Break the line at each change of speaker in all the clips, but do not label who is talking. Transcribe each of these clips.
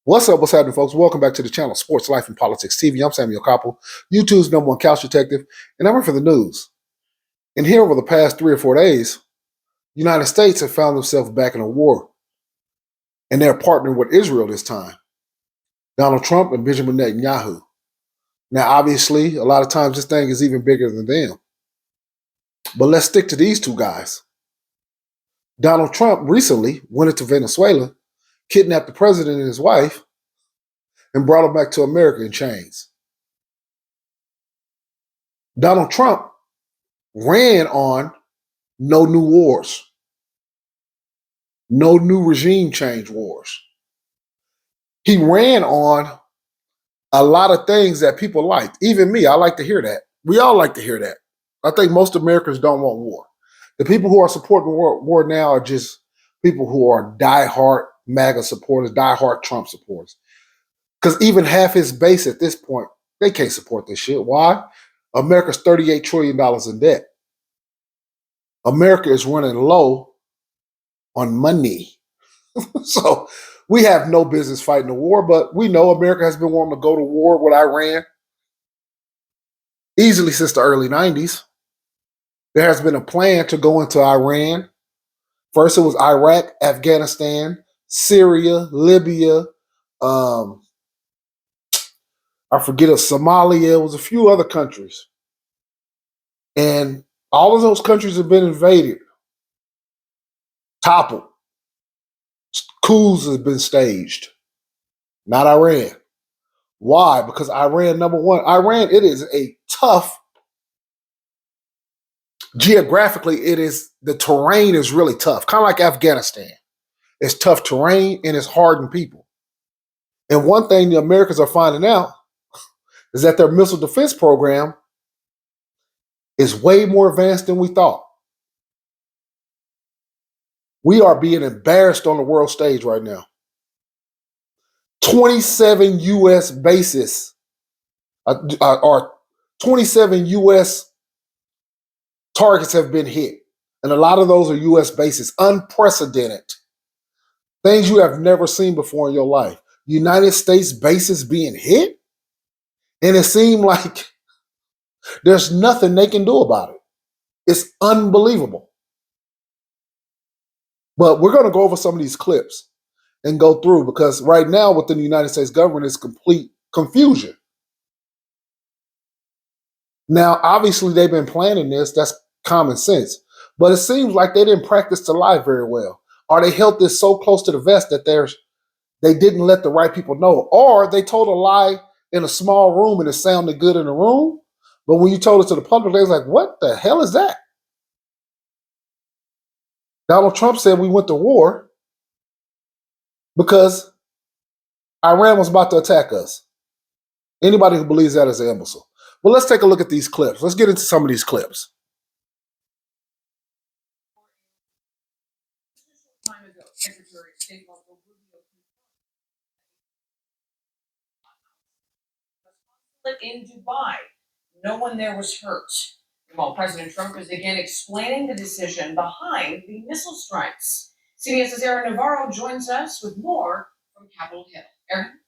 What's up? What's happening, folks? Welcome back to the channel, Sports Life and Politics TV. I'm Samuel Koppel, YouTube's #1 couch detective, and I'm here for the news. And here over the past 3 or 4 days, the United States have found themselves back in a war, and they're partnering with Israel this time. Donald Trump and Benjamin Netanyahu. Now, obviously, a lot of times this thing is even bigger than them. But let's stick to these two guys. Donald Trump recently went into Venezuela, kidnapped the president and his wife, and brought them back to America in chains. Donald Trump ran on no new wars, no new regime change wars. He ran on a lot of things that people liked. Even me, I like to hear that. We all like to hear that. I think most Americans don't want war. The people who are supporting war now are just people who are diehard MAGA supporters, diehard Trump supporters. Because even half his base at this point, they can't support this shit. Why? America's $38 trillion in debt. America is running low on money. So we have no business fighting the war, but we know America has been wanting to go to war with Iran easily since the early 90s. There has been a plan to go into Iran. First, it was Iraq, Afghanistan, Syria, Libya, I forget of Somalia. It was a few other countries. And all of those countries have been invaded, toppled. Coups have been staged. Not Iran. Why? Because Iran, number one, it is a tough, geographically, the terrain is really tough. Kind of like Afghanistan. It's tough terrain and it's hardened people. And one thing the Americans are finding out is that their missile defense program is way more advanced than we thought. We are being embarrassed on the world stage right now. 27 U.S. bases or 27 U.S. targets have been hit. And a lot of those are U.S. bases. Unprecedented. Things you have never seen before in your life. United States bases being hit? And it seemed like there's nothing they can do about it. It's unbelievable. But we're going to go over some of these clips and go through, because right now within the United States government is complete confusion. Now, obviously, they've been planning this. That's common sense. But it seems like they didn't practice to lie very well. Or they held this so close to the vest that they didn't let the right people know. Or they told a lie in a small room and it sounded good in the room. But when you told it to the public, they was like, what the hell is that? Donald Trump said we went to war because Iran was about to attack us. Anybody who believes that is an imbecile. Well, let's take a look at these clips. Let's get into some of these clips.
Time ago, Secretary of State Marco Rubio in Dubai. No one there was hurt. While President Trump is again explaining the decision behind the missile strikes. CBS's Aaron Navarro joins us with more from Capitol Hill. Aaron?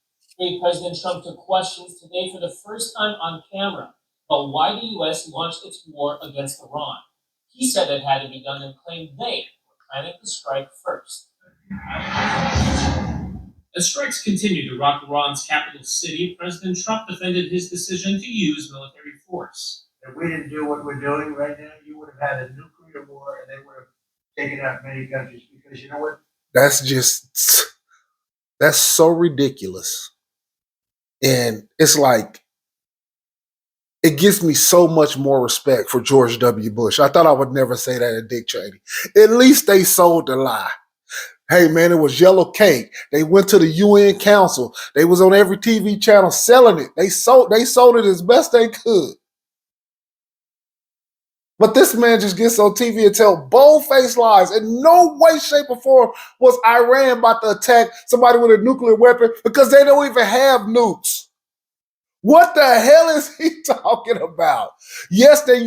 President Trump took questions today for the first time on camera about why the U.S. launched its war against Iran. He said it had to be done and claimed they were planning to strike first. As strikes continue to rock Iran's capital city, President Trump defended his decision to use military force.
If we didn't do what we're doing right now, you would have had a nuclear war and they would have taken out many countries, because you know what?
That's so ridiculous. And it's like, it gives me so much more respect for George W. Bush. I thought I would never say that to Dick Cheney. At least they sold the lie. Hey, man, it was yellow cake. They went to the UN Council. They was on every TV channel selling it. They sold it as best they could. But this man just gets on TV and tell bold-faced lies. In no way, shape, or form was Iran about to attack somebody with a nuclear weapon, because they don't even have nukes. What the hell is he talking about? Yes, they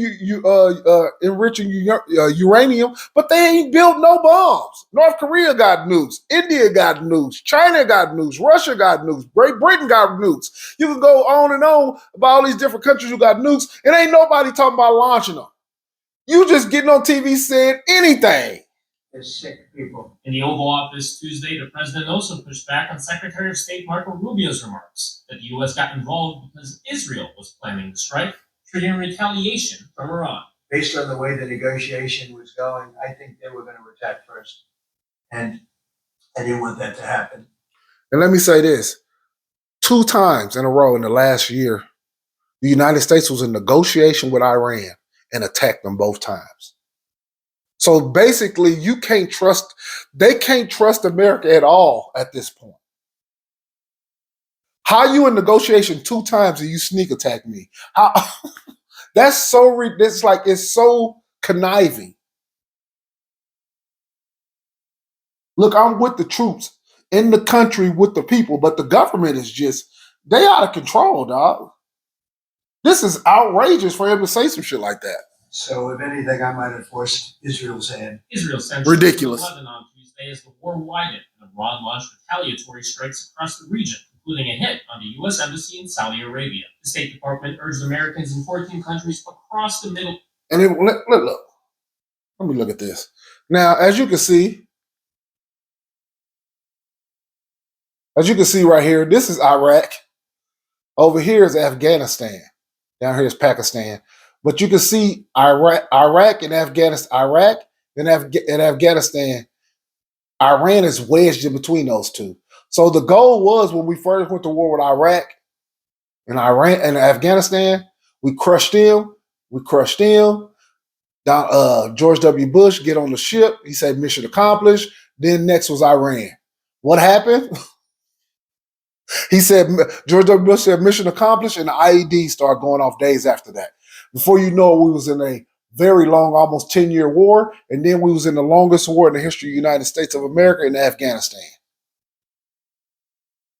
enriching uranium, but they ain't built no bombs. North Korea got nukes. India got nukes. China got nukes. Russia got nukes. Great Britain got nukes. You can go on and on about all these different countries who got nukes, and ain't nobody talking about launching them. You just getting on TV saying anything.
They're sick people.
In the Oval Office Tuesday, the president also pushed back on Secretary of State Marco Rubio's remarks that the U.S. got involved because Israel was planning the strike, treating retaliation from Iran.
Based on the way the negotiation was going, I think they were going to attack first. And I didn't want that to happen.
And let me say this. 2 times in a row in the last year, the United States was in negotiation with Iran and attacked them both times. So basically, they can't trust America at all at this point. How you in negotiation 2 times and you sneak attack me? How? It's so conniving. Look, I'm with the troops in the country with the people, but the government is they out of control, dog. This is outrageous for him to say some shit like that.
So if anything, I might have forced Israel's hand.
Israel sent
Ridiculous.
11 on Tuesday as the war widened and Iran launched retaliatory strikes across the region, including a hit on the U.S. Embassy in Saudi Arabia. The State Department urged Americans in 14 countries across the Middle.
And look. Let me look at this. Now, as you can see right here, this is Iraq. Over here is Afghanistan. Down here is Pakistan. But you can see Iraq and Afghanistan. Iran is wedged in between those two. So the goal was when we first went to war with Iraq and Afghanistan, we crushed them. George W. Bush get on the ship. He said mission accomplished. Then next was Iran. What happened? He said George W. Bush said mission accomplished, and the IED started going off days after that. Before you know it, we was in a very long, almost 10-year war, and then we was in the longest war in the history of the United States of America in Afghanistan.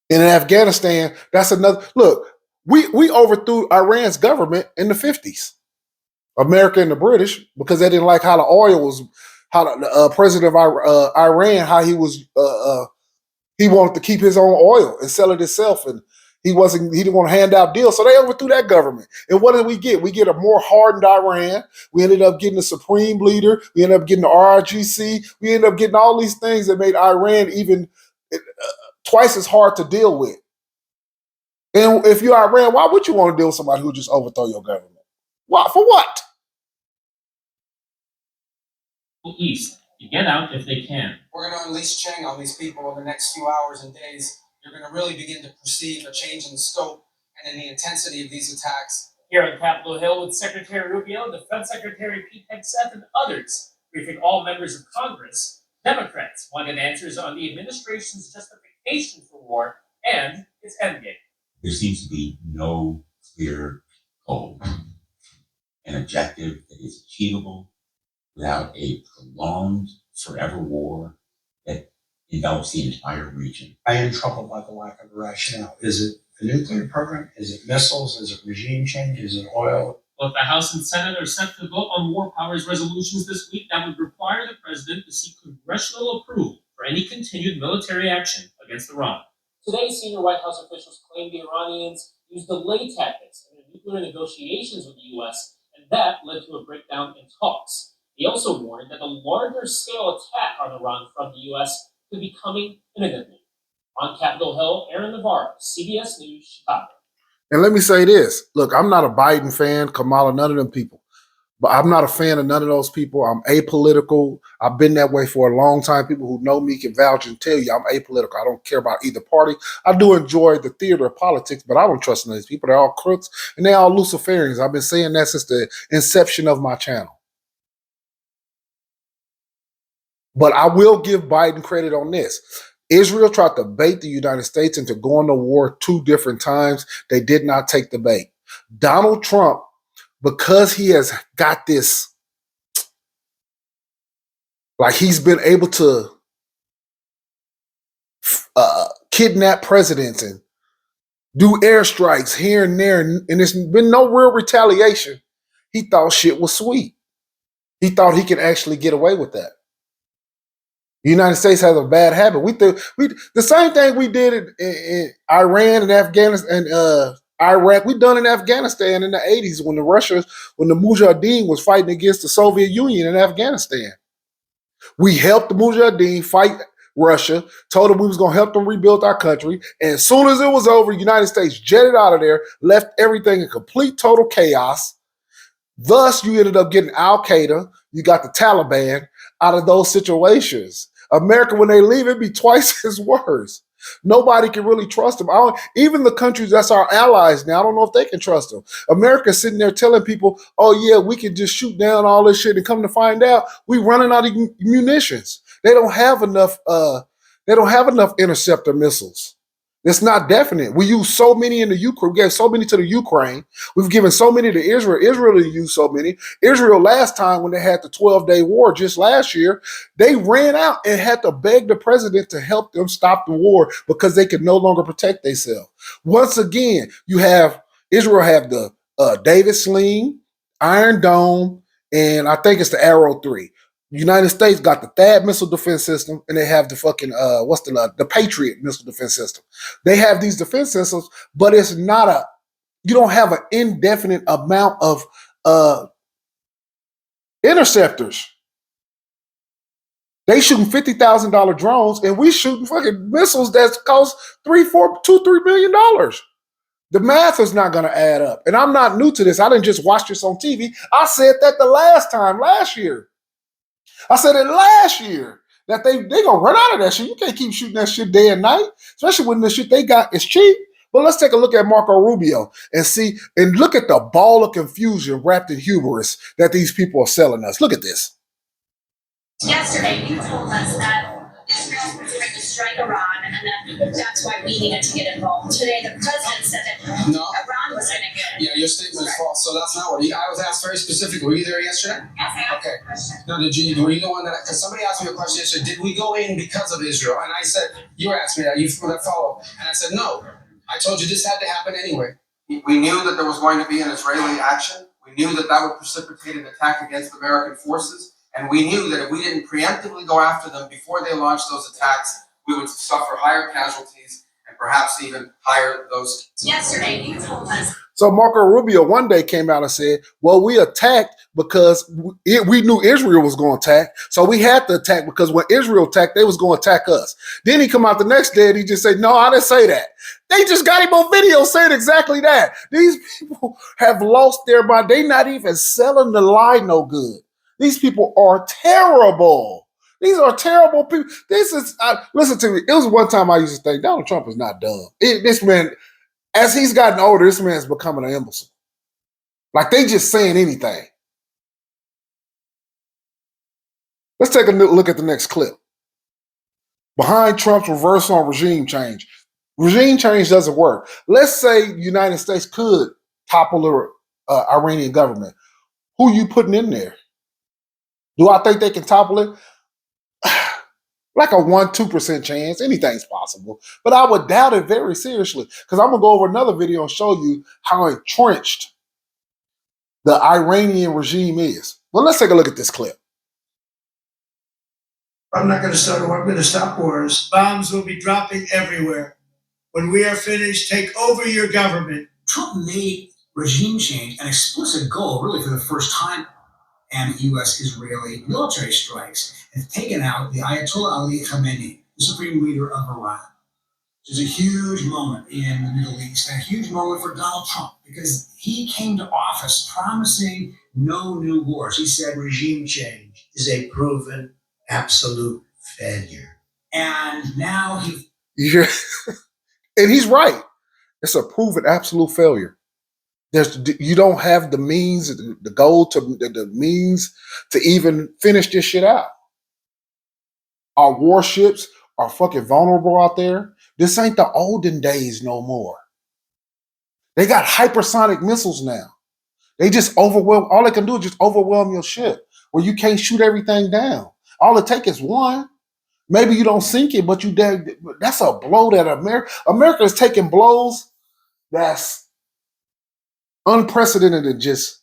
And in Afghanistan, that's another look. We overthrew Iran's government in the 50s. America and the British, because they didn't like how the oil was, how the president of Iran, how he was, he wanted to keep his own oil and sell it himself, and he didn't want to hand out deals, so they overthrew that government. And what did we get? We get a more hardened Iran. We ended up getting a supreme leader. We ended up getting the RIGC. We ended up getting all these things that made Iran even twice as hard to deal with. And if you're Iran, why would you want to deal with somebody who just overthrow your government? Why? For what?
East to get out if they can.
We're going to unleash Cheng on these people over the next few hours and days. You're going to really begin to perceive a change in the scope and in the intensity of these attacks.
Here on Capitol Hill with Secretary Rubio, Defense Secretary Pete Hegseth, and others, briefing all members of Congress, Democrats wanted answers on the administration's justification for war and its endgame.
There seems to be no clear goal, an objective that is achievable without a prolonged, forever war that envelops the entire region.
I am troubled by the lack of a rationale. Is it the nuclear program? Is it missiles? Is it regime change? Is it oil?
Both the House and Senate are set to vote on war powers resolutions this week that would require the president to seek congressional approval for any continued military action against Iran. Today, senior White House officials claim the Iranians used delay tactics in their nuclear negotiations with the U.S., and that led to a breakdown in talks. They also warned that a larger-scale attack on Iran from the U.S. could be coming imminently. On Capitol Hill, Aaron Navarro, CBS News, Chicago.
And let me say this. Look, I'm not a Biden fan, Kamala, none of them people. But I'm not a fan of none of those people. I'm apolitical. I've been that way for a long time. People who know me can vouch and tell you I'm apolitical. I don't care about either party. I do enjoy the theater of politics, but I don't trust none of these people. They're all crooks, and they're all Luciferians. I've been saying that since the inception of my channel. But I will give Biden credit on this. Israel tried to bait the United States into going to war 2 different times. They did not take the bait. Donald Trump, because he has got this, like he's been able to kidnap presidents and do airstrikes here and there, and there's been no real retaliation. He thought shit was sweet. He thought he could actually get away with that. The United States has a bad habit. We the same thing we did in Iran and Afghanistan and Iraq. We done in Afghanistan in the 80s when the Mujahideen was fighting against the Soviet Union in Afghanistan. We helped the Mujahideen fight Russia, told them we was going to help them rebuild our country. And as soon as it was over, the United States jetted out of there, left everything in complete, total chaos. Thus, you ended up getting Al-Qaeda, you got the Taliban out of those situations. America, when they leave, it'd be twice as worse. Nobody can really trust them. Even the countries that's our allies now, I don't know if they can trust them. America's sitting there telling people, oh yeah, we can just shoot down all this shit, and come to find out, we running out of munitions. They don't have enough interceptor missiles. It's not definite. We use so many in the Ukraine. We gave so many to the Ukraine. We've given so many to Israel. Israel didn't use so many. Israel last time when they had the 12-day war just last year, they ran out and had to beg the president to help them stop the war because they could no longer protect themselves. Once again, Israel have the David Sling, Iron Dome, and I think it's the Arrow 3. United States got the THAAD missile defense system, and they have the fucking the Patriot missile defense system. They have these defense systems, but it's not you don't have an indefinite amount of interceptors. They shooting $50,000 drones, and we shooting fucking missiles that cost $3 million. The math is not going to add up. And I'm not new to this. I didn't just watch this on TV. I said that last year. I said it last year that they gonna run out of that shit. You can't keep shooting that shit day and night, especially when the shit they got is cheap. But let's take a look at Marco Rubio and look at the ball of confusion wrapped in hubris that these people are selling us. Look at this.
Yesterday, you told us that Israel was going to strike Iran, and that's why we needed to get involved. Today, the president said that
No.
Iran was going to get involved.
Yeah, your statement is false. So that's not what I was asked very specifically. Were you there yesterday? Okay. No, were you the one because somebody asked me a question yesterday, did we go in because of Israel? And I said, you asked me that, you follow. And I said, no. I told you this had to happen anyway.
We knew that there was going to be an Israeli action. We knew that would precipitate an attack against American forces. And we knew that if we didn't preemptively go after them before they launched those attacks, we would suffer higher casualties and perhaps even higher those.
Yesterday, you told us.
So Marco Rubio one day came out and said, well, we attacked because we knew Israel was going to attack. So we had to attack because when Israel attacked, they was going to attack us. Then he come out the next day and he just said, no, I didn't say that. They just got him on video saying exactly that. These people have lost their mind. They not even selling the lie no good. These people are terrible. These are terrible people. Listen to me. It was one time I used to think Donald Trump is not dumb. This man, as he's gotten older, this man's becoming an imbecile. Like they just saying anything. Let's take a look at the next clip. Behind Trump's reversal on regime change. Regime change doesn't work. Let's say the United States could topple the Iranian government. Who you putting in there? Do I think they can topple it? Like a 1-2% chance. Anything's possible. But I would doubt it very seriously because I'm going to go over another video and show you how entrenched the Iranian regime is. Well, let's take a look at this clip.
I'm not going to start a war. I'm going to stop wars. Bombs will be dropping everywhere. When we are finished, take over your government.
Trump made regime change an explicit goal, really for the first time, and U.S.-Israeli military strikes have taken out the Ayatollah Ali Khamenei, the supreme leader of Iran. Which is a huge moment in the Middle East, and a huge moment for Donald Trump, because he came to office promising no new wars. He said regime change
Is a proven absolute failure.
and now
Yeah. And he's right. It's a proven absolute failure. You don't have the means, the means to even finish this shit out. Our warships are fucking vulnerable out there. This ain't the olden days no more. They got hypersonic missiles now. They just overwhelm. All they can do is just overwhelm your ship where you can't shoot everything down. All it takes is one. Maybe you don't sink it, but that's a blow that America is taking blows that's unprecedented and just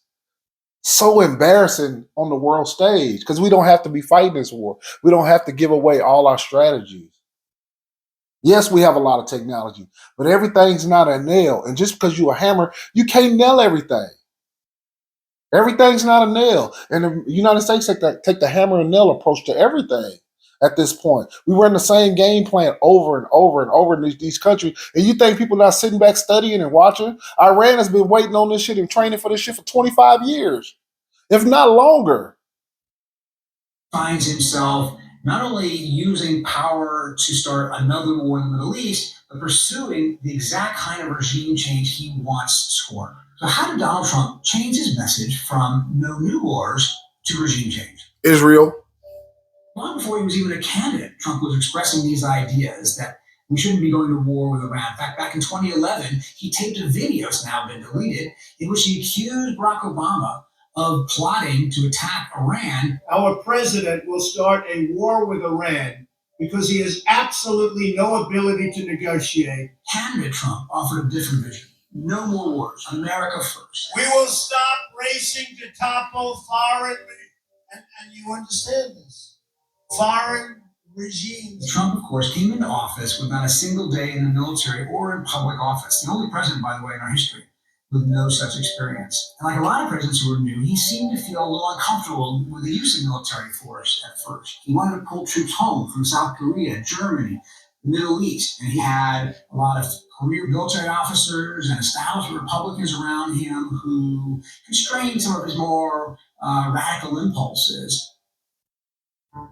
so embarrassing on the world stage because we don't have to be fighting this war. We don't have to give away all our strategies. Yes, we have a lot of technology, but everything's not a nail. And just because you a hammer, you can't nail everything. Everything's not a nail. And the United States take the hammer and nail approach to everything at this point. We run the same game plan over and over and over in these countries. And you think people not sitting back studying and watching? Iran has been waiting on this shit and training for this shit for 25 years, if not longer.
Finds himself not only using power to start another war in the Middle East, but pursuing the exact kind of regime change he wants to score. So how did Donald Trump change his message from no new wars to regime change?
Israel.
Long before he was even a candidate, Trump was expressing these ideas that we shouldn't be going to war with Iran. In fact, back in 2011, he taped a video, it's now been deleted, in which he accused Barack Obama of plotting to attack Iran.
Our president will start a war with Iran because he has absolutely no ability to negotiate.
Candidate Trump offered a different vision. No more wars. America first.
We will stop racing to topple foreign, and you understand this, foreign regimes.
Trump, of course, came into office with not a single day in the military or in public office. The only president, by the way, in our history with no such experience. And like a lot of presidents who were new, he seemed to feel a little uncomfortable with the use of military force at first. He wanted to pull troops home from South Korea, Germany, the Middle East, and he had a lot of career military officers and established Republicans around him who constrained some of his more radical impulses.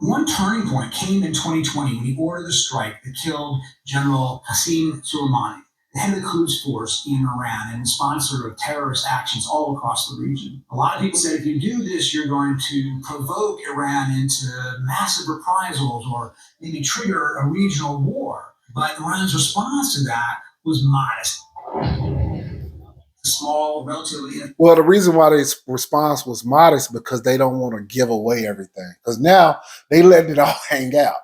One turning point came in 2020 when he ordered the strike that killed General Qasem Soleimani, the head of the Quds force in Iran and sponsor of terrorist actions all across the region. A lot of people said if you do this, you're going to provoke Iran into massive reprisals or maybe trigger a regional war. But Iran's response to that was modest. Small, relatively.
Well, the reason why their response was modest because they don't want to give away everything. Because now they letting it all hang out.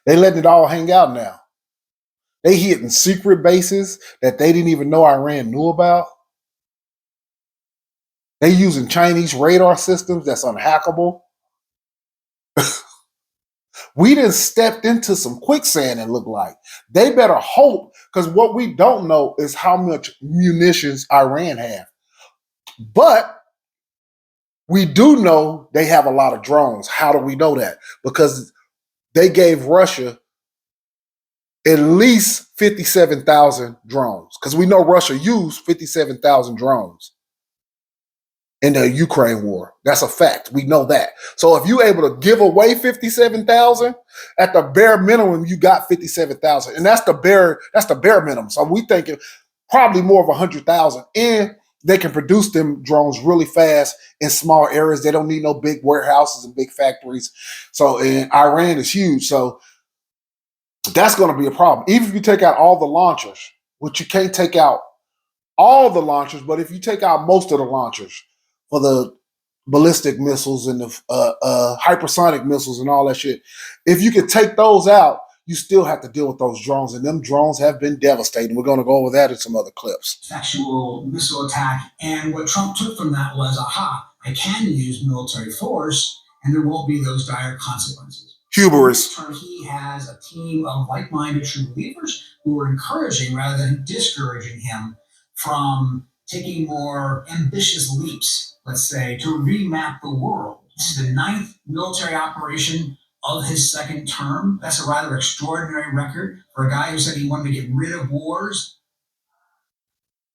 They letting it all hang out now. They hitting secret bases that they didn't even know Iran knew about. They using Chinese radar systems that's unhackable. We done stepped into some quicksand, it looked like. They better hope, because what we don't know is how much munitions Iran have. But we do know they have a lot of drones. How do we know that? Because they gave Russia at least 57,000 drones. Because we know Russia used 57,000 drones in the Ukraine war. That's a fact. We know that. So if you're able to give away 57,000, at the bare minimum, you got 57,000. And that's the bare minimum. So we thinking probably more of 100,000. And they can produce them drones really fast in small areas. They don't need no big warehouses and big factories. So and Iran is huge. So that's going to be a problem. Even if you take out all the launchers, which you can't take out all the launchers, but if you take out most of the launchers, for the ballistic missiles and the hypersonic missiles and all that shit. If you could take those out, you still have to deal with those drones. And them drones have been devastating. We're going to go over that in some other clips.
Actual missile attack. And what Trump took from that was, aha, I can use military force and there won't be those dire consequences.
Hubris.
In return, he has a team of like-minded true believers who are encouraging rather than discouraging him from taking more ambitious leaps, let's say, to remap the world. This is the 9th military operation of his second term. That's a rather extraordinary record for a guy who said he wanted to get rid of wars.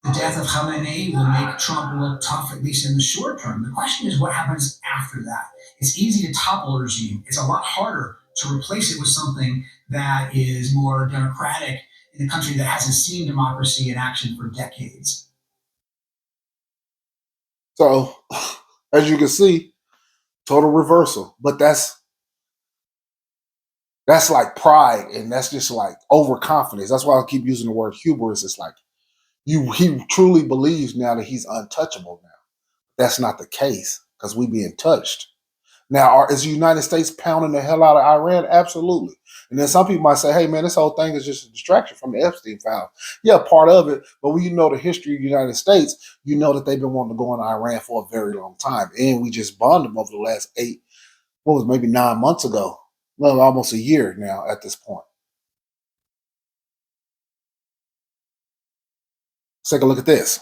The death of Khamenei will make Trump look tough, at least in the short term. The question is what happens after that. It's easy to topple a regime. It's a lot harder to replace it with something that is more democratic in a country that hasn't seen democracy in action for decades.
So, as you can see, total reversal. But that's like pride, and that's just like overconfidence. That's why I keep using the word hubris. It's like he truly believes now that he's untouchable now. That's not the case because we being touched. Now, is the United States pounding the hell out of Iran? Absolutely. And then some people might say, hey, man, this whole thing is just a distraction from the Epstein file. Yeah, part of it. But when you know the history of the United States, you know that they've been wanting to go into Iran for a very long time. And we just bombed them over the last maybe 9 months ago. Well, almost a year now at this point. Let's take a look at this.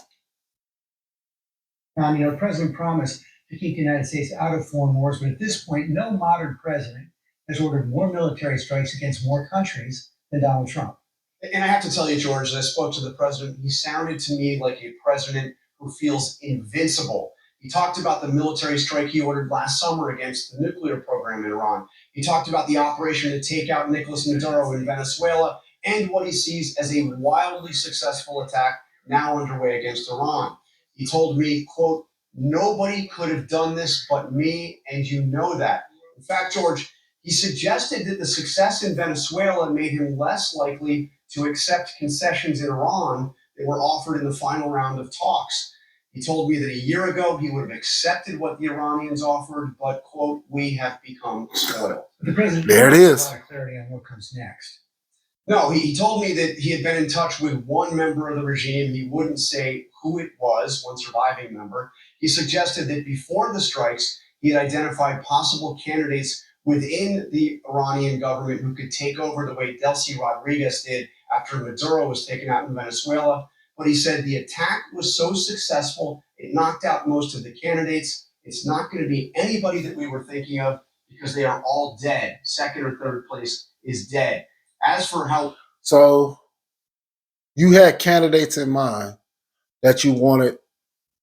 The president promised to keep the United States out of foreign wars, but at this point, no modern president has ordered more military strikes against more countries than Donald Trump.
And I have to tell you, George, as I spoke to the president, he sounded to me like a president who feels invincible. He talked about the military strike he ordered last summer against the nuclear program in Iran. He talked about the operation to take out Nicolas Maduro in Venezuela and what he sees as a wildly successful attack now underway against Iran. He told me, quote, "Nobody could have done this but me, and you know that." In fact, George, he suggested that the success in Venezuela made him less likely to accept concessions in Iran that were offered in the final round of talks. He told me that a year ago he would have accepted what the Iranians offered, but, quote, "we have become spoiled."
The president
There it is.
has a lot of clarity on what comes next.
No, he told me that he had been in touch with one member of the regime. He wouldn't say who it was, one surviving member. He suggested that before the strikes, he had identified possible candidates within the Iranian government who could take over the way Delcy Rodriguez did after Maduro was taken out in Venezuela. But he said the attack was so successful, it knocked out most of the candidates. It's not going to be anybody that we were thinking of because they are all dead. Second or third place is dead. As for how...
So you had candidates in mind that you wanted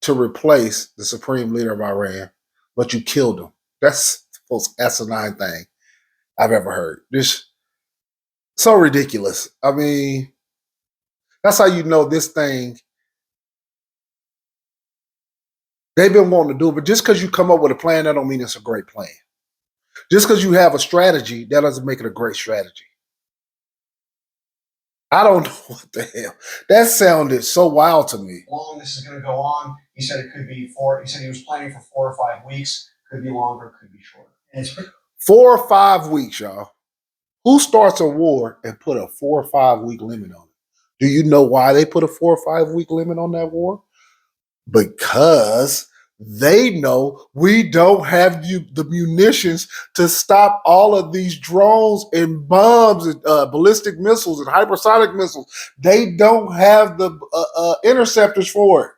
to replace the supreme leader of Iran, but you killed them. That's the most asinine thing I've ever heard. Just so ridiculous. I mean, that's how you know this thing. They've been wanting to do it, but just because you come up with a plan, that don't mean it's a great plan. Just because you have a strategy, that doesn't make it a great strategy. I don't know what the hell. That sounded so wild to me.
long this is going to go on. He said it could be he said he was planning for 4 or 5 weeks. Could be longer, could be shorter.
And it's
4 or 5 weeks, y'all. Who starts a war and put a 4 or 5 week limit on it? Do you know why they put a 4 or 5 week limit on that war? Because they know we don't have the munitions to stop all of these drones and bombs and ballistic missiles and hypersonic missiles. They don't have the interceptors for it.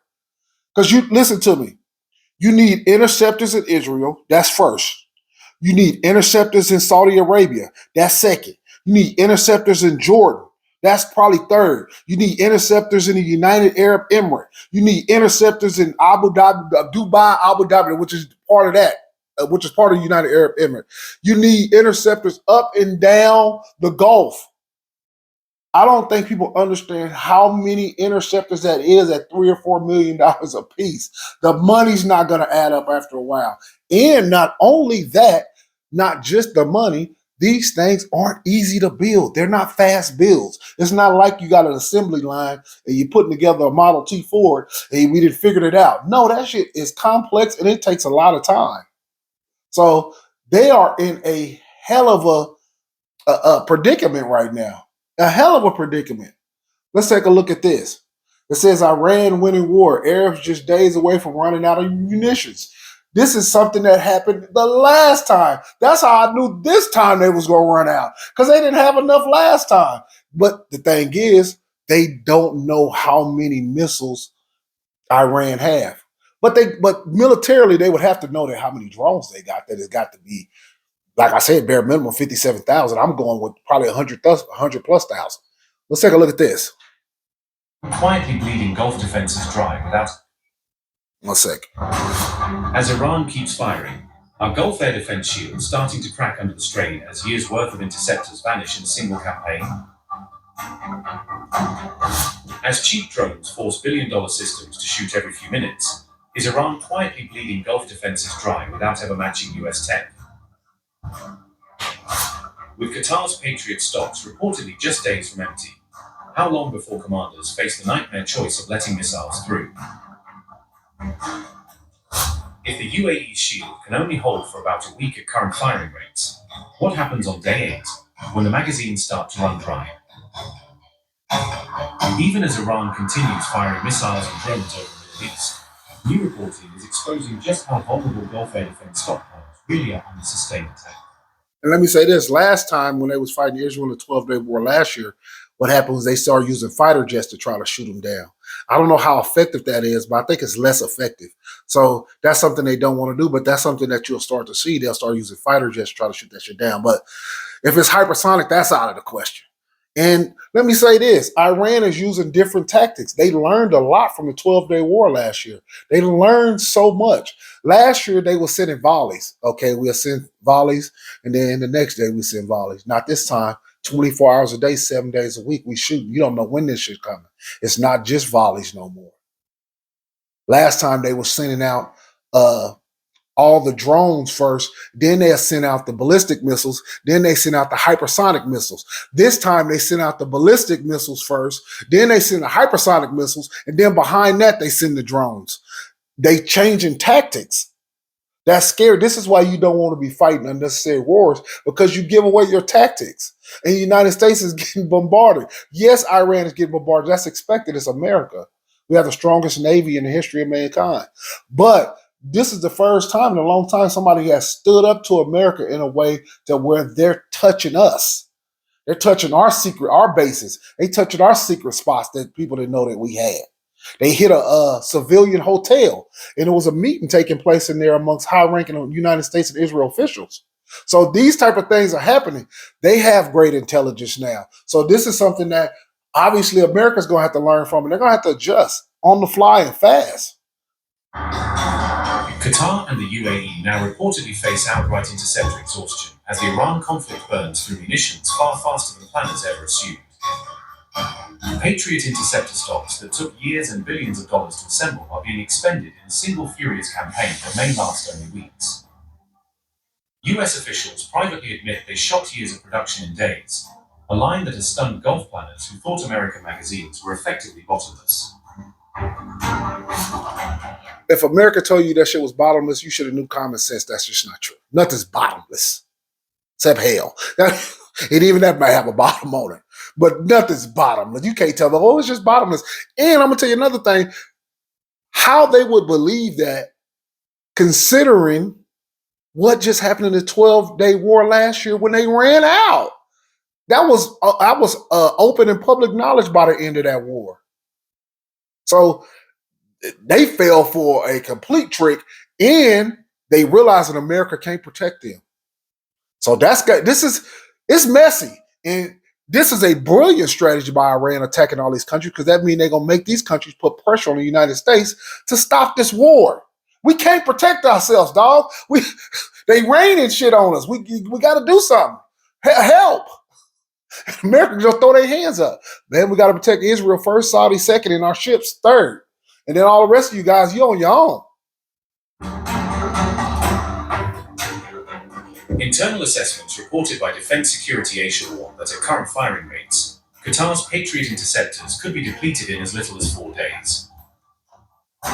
Because you listen to me. You need interceptors in Israel. That's first. You need interceptors in Saudi Arabia. That's second. You need interceptors in Jordan. That's probably third. You need interceptors in the United Arab Emirates. You need interceptors in Dubai, Abu Dhabi, which is part of that, which is part of the United Arab Emirates. You need interceptors up and down the Gulf. I don't think people understand how many interceptors that is at $3 or $4 million a piece. The money's not going to add up after a while. And not only that, not just the money, these things aren't easy to build. They're not fast builds. It's not like you got an assembly line and you're putting together a Model T Ford and we didn't figure it out. No, that shit is complex and it takes a lot of time. So they are in a hell of a predicament right now. A hell of a predicament. Let's take a look at this. It says Iran winning war. Arabs just days away from running out of munitions. This is something that happened the last time. That's how I knew this time they was going to run out because they didn't have enough last time. But the thing is, they don't know how many missiles Iran have. But militarily, they would have to know that how many drones they got. That it's got to be, like I said, bare minimum 57,000. I'm going with probably 100 plus thousand. Let's take a look at this.
Quietly bleeding Gulf defenses dry without...
1 sec.
As Iran keeps firing, our Gulf air defense shield is starting to crack under the strain as years' worth of interceptors vanish in a single campaign. As cheap drones force billion-dollar systems to shoot every few minutes, is Iran quietly bleeding Gulf defenses dry without ever matching US tech? With Qatar's Patriot stocks reportedly just days from empty, how long before commanders face the nightmare choice of letting missiles through? If the UAE's shield can only hold for about a week at current firing rates, what happens on day 8 when the magazines start to run dry. Even as Iran continues firing missiles and drones over the Middle East, new reporting is exposing just how vulnerable Gulf air defense stockpiles really are under sustained attack.
And let me say this, last time when they was fighting Israel in the 12-day war last year, what happened was they started using fighter jets to try to shoot them down. I don't know how effective that is, but I think it's less effective. So that's something they don't want to do, but that's something that you'll start to see. They'll start using fighter jets to try to shoot that shit down. But if it's hypersonic, that's out of the question. And let me say this, Iran is using different tactics. They learned a lot from the 12-day war last year. They learned so much. Last year, they were sending volleys. Okay, we'll send volleys, and then the next day we send volleys. Not this time, 24 hours a day, 7 days a week, we shoot. You don't know when this shit coming. It's not just volleys no more. Last time they were sending out all the drones first, then they'll send out the ballistic missiles, then they send out the hypersonic missiles. This time they send out the ballistic missiles first, then they send the hypersonic missiles, and then behind that they send the drones. They changing tactics. That's scary. This is why you don't want to be fighting unnecessary wars, because you give away your tactics. And the United States is getting bombarded. Yes, Iran is getting bombarded. That's expected. It's America. We have the strongest Navy in the history of mankind. But this is the first time in a long time somebody has stood up to America in a way to where they're touching us. They're touching our bases. They touching our secret spots that people didn't know that we had. They hit a civilian hotel, and it was a meeting taking place in there amongst high-ranking United States and Israel officials. So these type of things are happening. They have great intelligence now. So this is something that obviously America's going to have to learn from, and they're going to have to adjust on the fly and fast.
Qatar and the UAE now reportedly face outright interceptor exhaustion as the Iran conflict burns through munitions far faster than planners ever assumed. Patriot interceptor stocks that took years and billions of dollars to assemble are being expended in a single furious campaign that may last only weeks. US officials privately admit they shot years of production in days, a line that has stunned Gulf planners who thought American magazines were effectively bottomless.
If America told you that shit was bottomless, you should have knew common sense. That's just not true. Nothing's bottomless, except hell. And even that might have a bottom on it. But nothing's bottomless. You can't tell them, oh, it's just bottomless. And I'm going to tell you another thing. How they would believe that, considering what just happened in the 12-day war last year when they ran out. That was open and public knowledge by the end of that war. So they fell for a complete trick, and they realized that America can't protect them. So it's messy. And this is a brilliant strategy by Iran attacking all these countries, because that means they're going to make these countries put pressure on the United States to stop this war. We can't protect ourselves, dog. They raining shit on us. We got to do something. Help. America just throw their hands up. Man, we got to protect Israel first, Saudi second, and our ships third. And then all the rest of you guys, you're on your own.
Internal assessments reported by Defense Security Asia warn that at current firing rates, Qatar's Patriot interceptors could be depleted in as little as 4 days.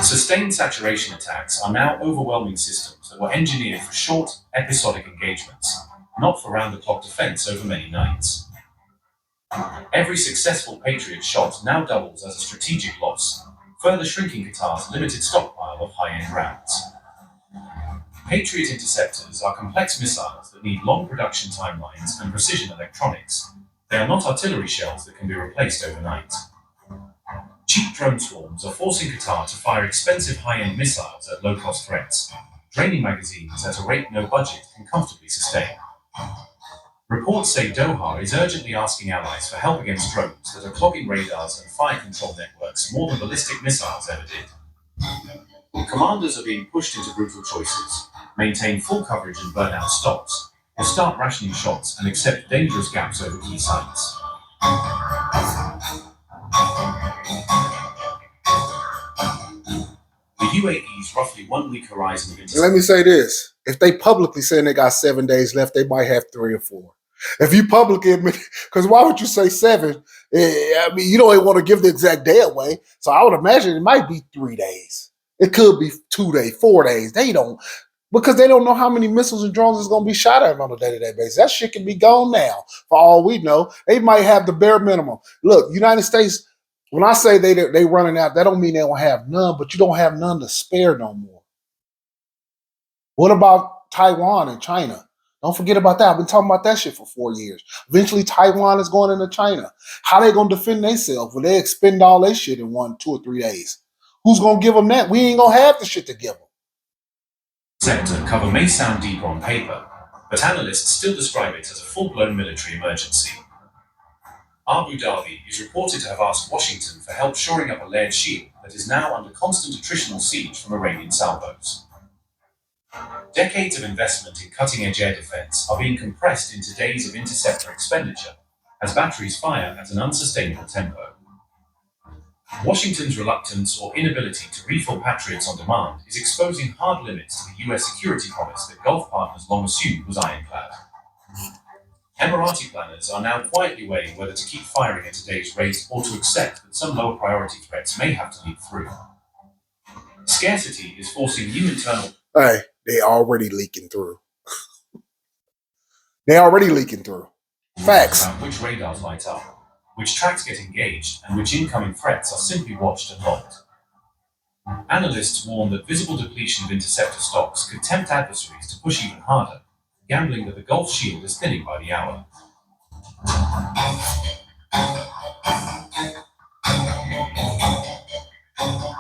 Sustained saturation attacks are now overwhelming systems that were engineered for short, episodic engagements, not for round-the-clock defense over many nights. Every successful Patriot shot now doubles as a strategic loss, further shrinking Qatar's limited stockpile of high-end rounds. Patriot interceptors are complex missiles that need long production timelines and precision electronics. They are not artillery shells that can be replaced overnight. Cheap drone swarms are forcing Qatar to fire expensive high-end missiles at low-cost threats, draining magazines at a rate no budget can comfortably sustain. Reports say Doha is urgently asking allies for help against drones that are clogging radars and fire control networks more than ballistic missiles ever did. Commanders are being pushed into brutal choices: maintain full coverage and burn out stops, or start rationing shots and accept dangerous gaps over key sites. The UAE's roughly 1 week horizon of interception.
Let me say this. If they publicly saying they got 7 days left, they might have 3 or 4. If you publicly admit, because why would you say 7? I mean, you don't want to give the exact day away. So I would imagine it might be 3 days. It could be 2 days, 4 days. They don't. because they don't know how many missiles and drones is going to be shot at them on a day-to-day basis. That shit can be gone now, for all we know. They might have the bare minimum. Look, United States, when I say they running out, that don't mean they don't have none, but you don't have none to spare no more. What about Taiwan and China? Don't forget about that. I've been talking about that shit for 4 years. Eventually, Taiwan is going into China. How they going to defend themselves when they expend all their shit in 1, 2, or 3 days? Who's going to give them that? We ain't going to have the shit to give them.
Sector cover may sound deep on paper, but analysts still describe it as a full-blown military emergency. Abu Dhabi is reported to have asked Washington for help shoring up a layered shield that is now under constant attritional siege from Iranian salvos. Decades of investment in cutting-edge air defense are being compressed into days of interceptor expenditure as batteries fire at an unsustainable tempo. Washington's reluctance or inability to refill Patriots on demand is exposing hard limits to the US security promise that Gulf partners long assumed was ironclad. Emirati planners are now quietly weighing whether to keep firing at today's rate or to accept that some lower priority threats may have to leak through. Scarcity is forcing new internal...
Hey, they already leaking through. They already leaking through. Facts.
About which radars light up, which tracks get engaged, and which incoming threats are simply watched and logged. Analysts warn that visible depletion of interceptor stocks could tempt adversaries to push even harder, gambling that the Gulf shield is thinning by the hour.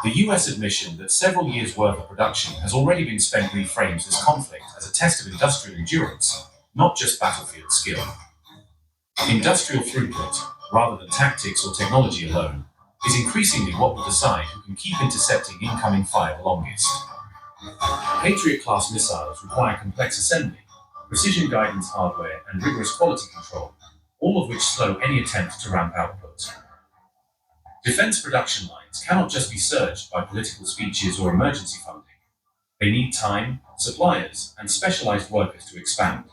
The US admission that several years' worth of production has already been spent reframes this conflict as a test of industrial endurance, not just battlefield skill. Industrial throughput, rather than tactics or technology alone, is increasingly what will decide who can keep intercepting incoming fire the longest. Patriot-class missiles require complex assembly, precision guidance hardware, and rigorous quality control, all of which slow any attempt to ramp output. Defense production lines cannot just be surged by political speeches or emergency funding. They need time, suppliers, and specialized workers to expand.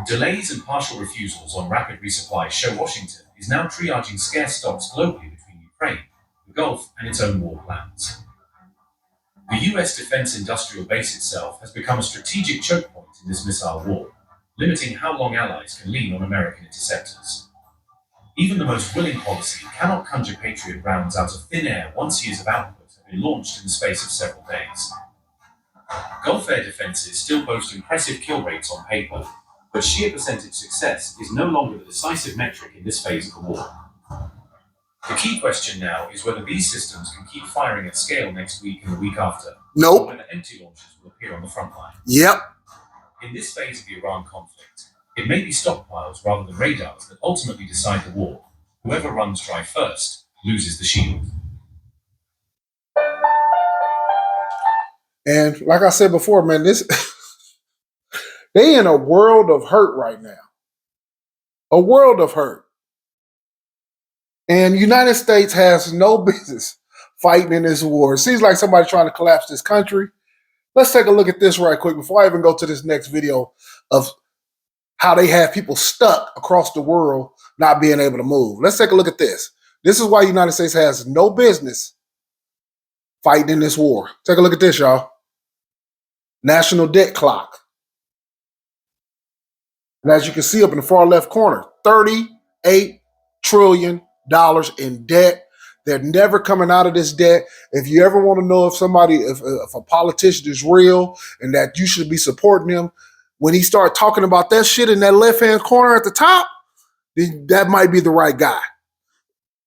Delays and partial refusals on rapid resupply show Washington is now triaging scarce stocks globally between Ukraine, the Gulf, and its own war plans. The US defense industrial base itself has become a strategic choke point in this missile war, limiting how long allies can lean on American interceptors. Even the most willing policy cannot conjure Patriot rounds out of thin air once years of output have been launched in the space of several days. Gulf air defenses still boast impressive kill rates on paper, but sheer percentage success is no longer the decisive metric in this phase of the war. The key question now is whether these systems can keep firing at scale next week and the week after,
Nope.
or whether empty launches will appear on the front line.
Yep.
In this phase of the Iran conflict, it may be stockpiles rather than radars that ultimately decide the war. Whoever runs dry first loses the shield.
And like I said before, man, they in a world of hurt right now. A world of hurt. And the United States has no business fighting in this war. It seems like somebody's trying to collapse this country. Let's take a look at this right quick before I even go to this next video of how they have people stuck across the world not being able to move. Let's take a look at this. This is why the United States has no business fighting in this war. Take a look at this, y'all. National debt clock. And as you can see up in the far left corner, $38 trillion in debt. They're never coming out of this debt. If you ever want to know if a politician is real and that you should be supporting them, when he start talking about that shit in that left-hand corner at the top, then that might be the right guy.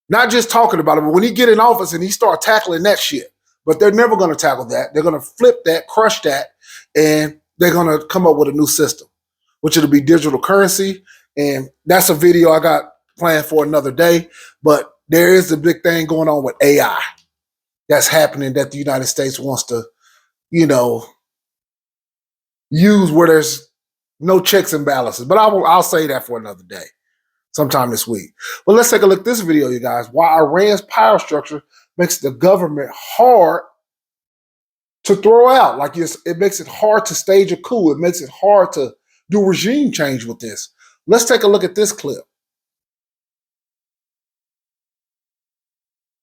Not just talking about it, but when he get in office and he start tackling that shit. But they're never going to tackle that. They're going to flip that, crush that, and they're going to come up with a new system, which it'll be digital currency. And that's a video I got planned for another day. But there is a big thing going on with AI that's happening that the United States wants to, use where there's no checks and balances. But I'll say that for another day, sometime this week. But let's take a look at this video, you guys. Why Iran's power structure makes the government hard to throw out. Like it makes it hard to stage a coup. It makes it hard to do regime change with this. Let's take a look at this clip.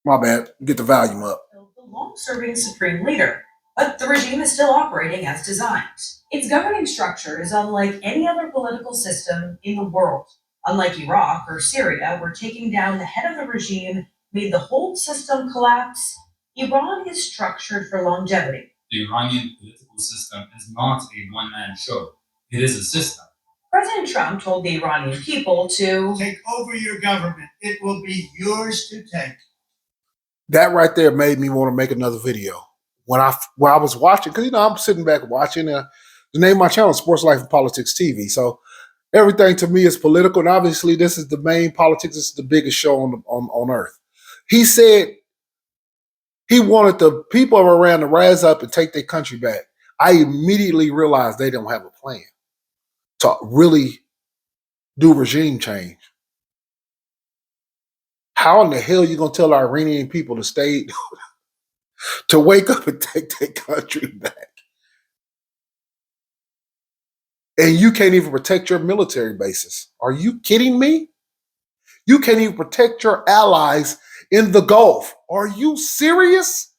My bad. Get the volume up.
The long-serving supreme leader But the regime is still operating as designed. Its governing structure is unlike any other political system in the world. Unlike Iraq or Syria, where taking down the head of the regime made the whole system collapse, Iran is structured for longevity.
The Iranian political system is not a one-man show. It is a system.
President Trump told the Iranian people to
Take over your government. It will be yours to take.
That right there made me want to make another video. When I was watching, because I'm sitting back watching. The name of my channel is Sports Life and Politics TV. So everything to me is political, and obviously this is the main politics. This is the biggest show on earth. He said he wanted the people of Iran to rise up and take their country back. I immediately realized they don't have a plan to really do regime change. How in the hell are you going to tell Iranian people to stay, to wake up and take their country back? And you can't even protect your military bases. Are you kidding me? You can't even protect your allies in the Gulf. Are you serious?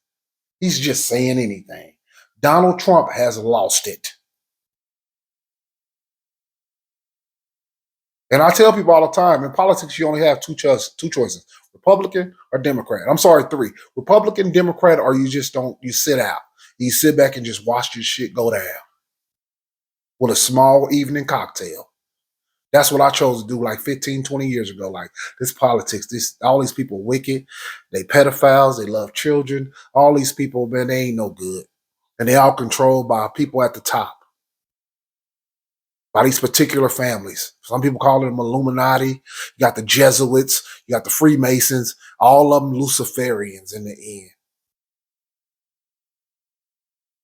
He's just saying anything. Donald Trump has lost it. And I tell people all the time, in politics, you only have two choices, Republican or Democrat. I'm sorry, three. Republican, Democrat, or you just don't, you sit out. You sit back and just watch your shit go down with a small evening cocktail. That's what I chose to do like 15, 20 years ago. Like, this politics, all these people wicked. They pedophiles. They love children. All these people, man, they ain't no good. And they all controlled by people at the top. By these particular families. Some people call them Illuminati. You got the Jesuits. You got the Freemasons. All of them Luciferians in the end.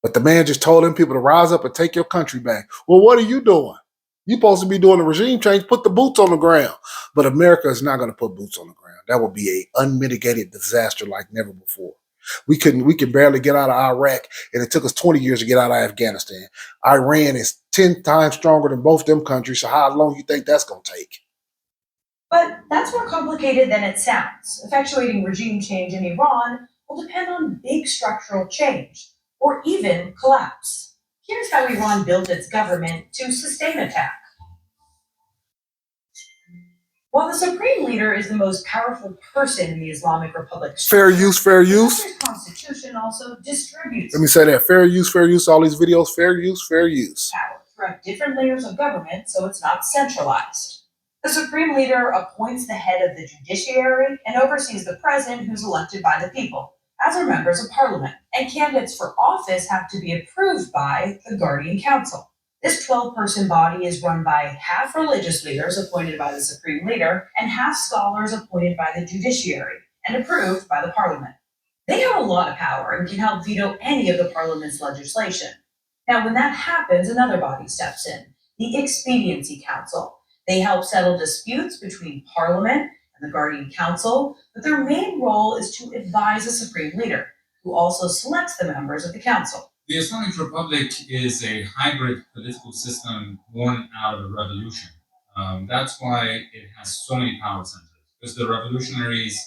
But the man just told them people to rise up and take your country back. Well, what are you doing? You're supposed to be doing a regime change. Put the boots on the ground. But America is not going to put boots on the ground. That would be an unmitigated disaster like never before. We can barely get out of Iraq, and it took us 20 years to get out of Afghanistan. Iran is 10 times stronger than both them countries, so how long you think that's going to take?
But that's more complicated than it sounds. Effectuating regime change in Iran will depend on big structural change, or even collapse. Here's how Iran built its government to sustain attack. While the supreme leader is the most powerful person in the Islamic Republic,
Fair use, fair use.
the constitution also distributes
Let me say that. Fair use, all these videos, fair use, fair use.
power throughout different layers of government so it's not centralized. The supreme leader appoints the head of the judiciary and oversees the president, who's elected by the people, as are members of parliament. And candidates for office have to be approved by the Guardian Council. This 12-person body is run by half religious leaders appointed by the supreme leader and half scholars appointed by the judiciary and approved by the parliament. They have a lot of power and can help veto any of the parliament's legislation. Now, when that happens, another body steps in, the Expediency Council. They help settle disputes between parliament and the Guardian Council, but their main role is to advise the supreme leader, who also selects the members of the council.
The Islamic Republic is a hybrid political system born out of a revolution. That's why it has so many power centers, because the revolutionaries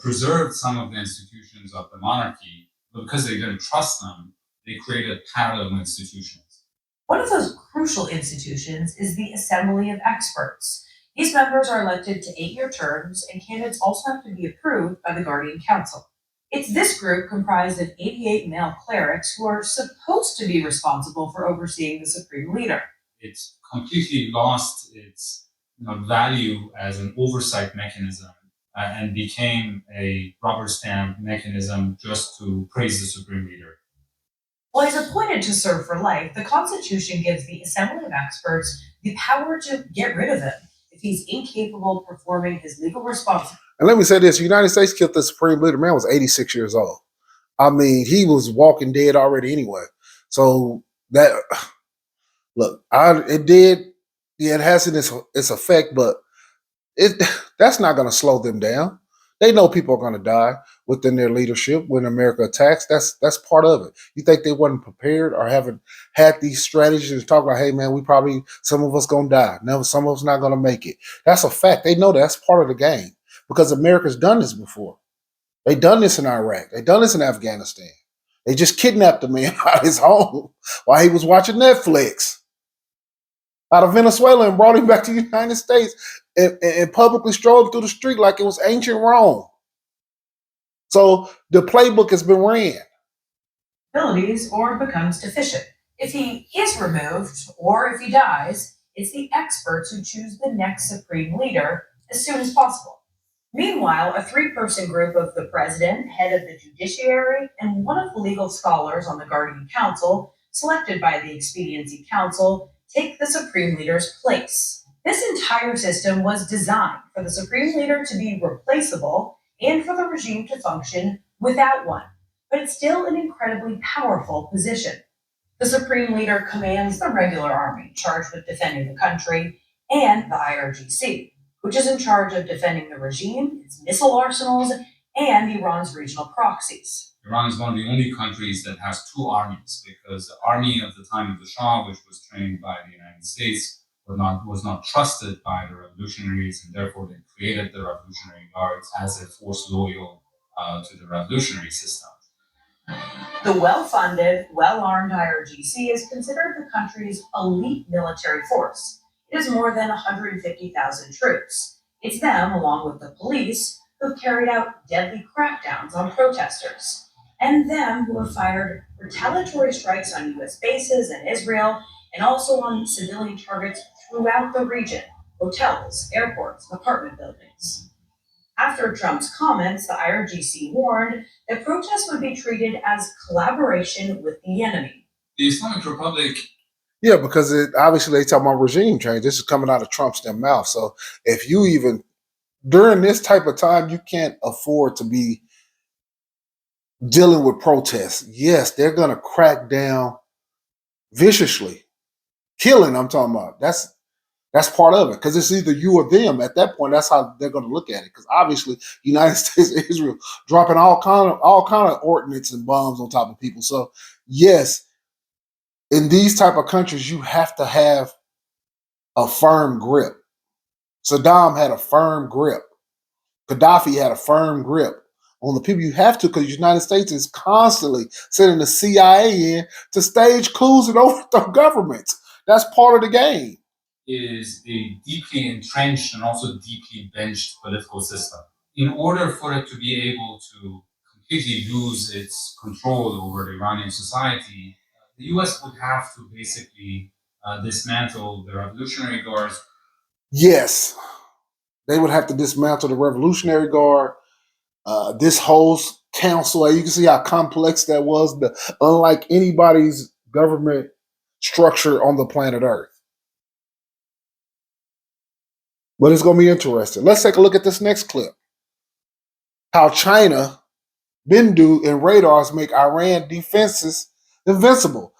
preserved some of the institutions of the monarchy, but because they didn't trust them, they created parallel institutions.
One of those crucial institutions is the Assembly of Experts. These members are elected to 8-year terms, and candidates also have to be approved by the Guardian Council. It's this group comprised of 88 male clerics who are supposed to be responsible for overseeing the supreme leader.
It's completely lost its value as an oversight mechanism and became a rubber stamp mechanism just to praise the supreme leader.
While he's appointed to serve for life, the Constitution gives the Assembly of Experts the power to get rid of him if he's incapable of performing his legal responsibilities.
And let me say this, the United States killed the supreme leader. Man was 86 years old. I mean, he was walking dead already anyway. So that, look, it has its effect, but that's not going to slow them down. They know people are going to die within their leadership when America attacks. That's part of it. You think they wasn't prepared or haven't had these strategies to talk about, hey, man, some of us going to die. No, some of us not going to make it. That's a fact. They know that's part of the game because America's done this before. They done this in Iraq. They done this in Afghanistan. They just kidnapped the man out of his home while he was watching Netflix out of Venezuela and brought him back to the United States and publicly strolled through the street like it was ancient Rome. So the playbook has been ran.
Abilities or becomes deficient. If he is removed or if he dies, it's the experts who choose the next supreme leader as soon as possible. Meanwhile, a three-person group of the president, head of the judiciary, and one of the legal scholars on the Guardian Council, selected by the Expediency Council, take the supreme leader's place. This entire system was designed for the supreme leader to be replaceable and for the regime to function without one, but it's still an incredibly powerful position. The supreme leader commands the regular army charged with defending the country and the IRGC, which is in charge of defending the regime, its missile arsenals, and Iran's regional proxies.
Iran is one of the only countries that has two armies, because the army of the time of the Shah, which was trained by the United States, was not trusted by the revolutionaries, and therefore they created the Revolutionary Guards as a force loyal to the revolutionary system.
The well-funded, well-armed IRGC is considered the country's elite military force. It has more than 150,000 troops. It's them, along with the police, who've carried out deadly crackdowns on protesters, and them who have fired retaliatory strikes on U.S. bases in Israel and also on civilian targets throughout the region, hotels, airports, apartment buildings. After Trump's comments, the IRGC warned that protests would be treated as collaboration with the enemy.
The Islamic Republic.
Yeah, because obviously they talk about regime change. This is coming out of Trump's damn mouth. So if you even, during this type of time, you can't afford to be dealing with protests. Yes, they're going to crack down viciously. Killing, I'm talking about. That's part of it, because it's either you or them. At that point, that's how they're going to look at it. Because obviously, United States and Israel dropping all kind of ordnance and bombs on top of people. So yes, in these type of countries, you have to have a firm grip. Saddam had a firm grip. Gaddafi had a firm grip on the people. You have to, because the United States is constantly sending the CIA in to stage coups and overthrow governments. That's part of the game.
Is a deeply entrenched and also deeply benched political system. In order for it to be able to completely lose its control over the Iranian society, the US would have to basically dismantle the Revolutionary Guards.
Yes, they would have to dismantle the Revolutionary Guard. This whole council, you can see how complex that was, unlike anybody's government structure on the planet Earth. But it's going to be interesting. Let's take a look at this next clip. How China, Bindu, and radars make Iran defenses invincible.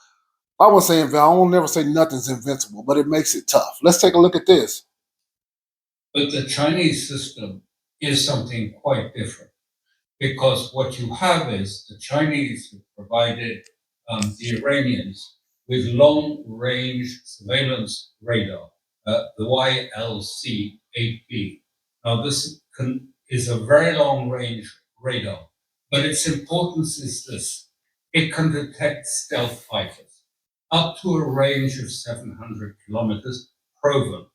I won't say invincible. I won't never say nothing's invincible, but it makes it tough. Let's take a look at this.
But the Chinese system is something quite different, because what you have is the Chinese have provided the Iranians with long-range surveillance radar, the YLC-8B. Now, this is a very long-range radar, but its importance is this. It can detect stealth fighters up to a range of 700 kilometers, proven.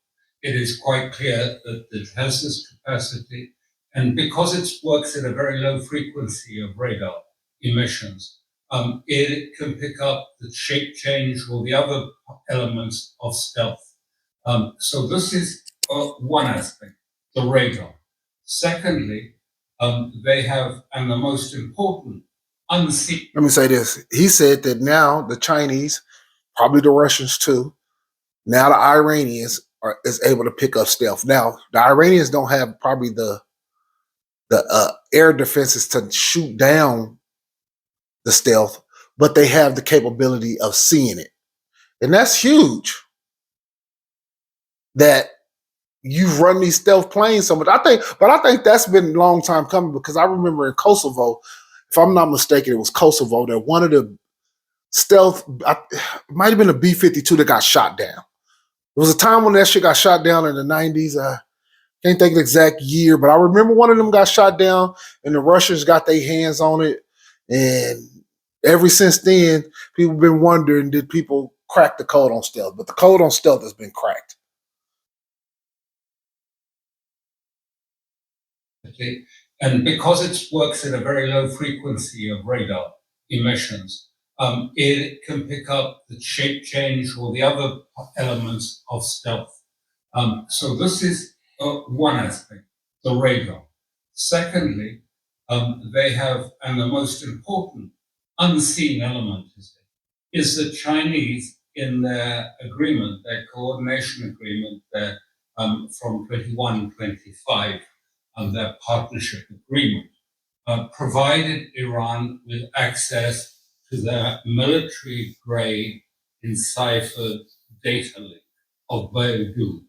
It is quite clear that it has this capacity, and because it works at a very low frequency of radar emissions, it can pick up the shape change or the other elements of stealth. So this is one aspect, the radar. Secondly, they have, and the most important, unseen.
Let me say this. He said that now the Chinese, probably the Russians too, now the Iranians is able to pick up stealth. Now, the Iranians don't have probably the air defenses to shoot down the stealth, but they have the capability of seeing it. And that's huge. That you run these stealth planes so much. I think that's been a long time coming, because I remember in Kosovo, if I'm not mistaken, it was Kosovo, that one of the stealth, it might have been a B-52 that got shot down. There was a time when that shit got shot down in the 90s. I can't think of the exact year, but I remember one of them got shot down and the Russians got their hands on it. And Ever since then, people have been wondering, did people crack the code on stealth? But the code on stealth has been cracked.
Okay. And because it works at a very low frequency of radar emissions, it can pick up the shape change or the other elements of stealth. So this is one aspect, the radar. Secondly, they have, and the most important unseen element is the Chinese in their agreement, their coordination agreement, from 21-25, their partnership agreement, provided Iran with access to their military-grade enciphered data link of Beidou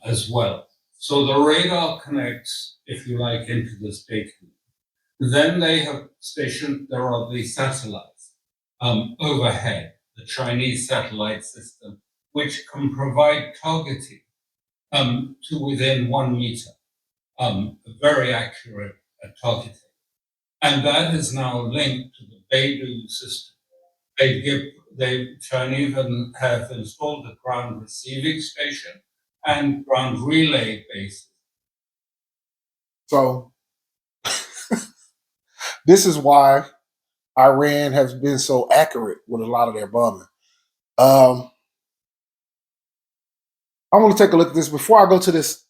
as well. So the radar connects, if you like, into this data link. Then they have stationed, there are the satellites overhead, the Chinese satellite system, which can provide targeting to within 1 meter. Very accurate at targeting. And that is now linked to the Beidou system. Chinese have installed a ground receiving station and ground relay bases.
So this is why Iran has been so accurate with a lot of their bombing. I want to take a look at this. Before I go to this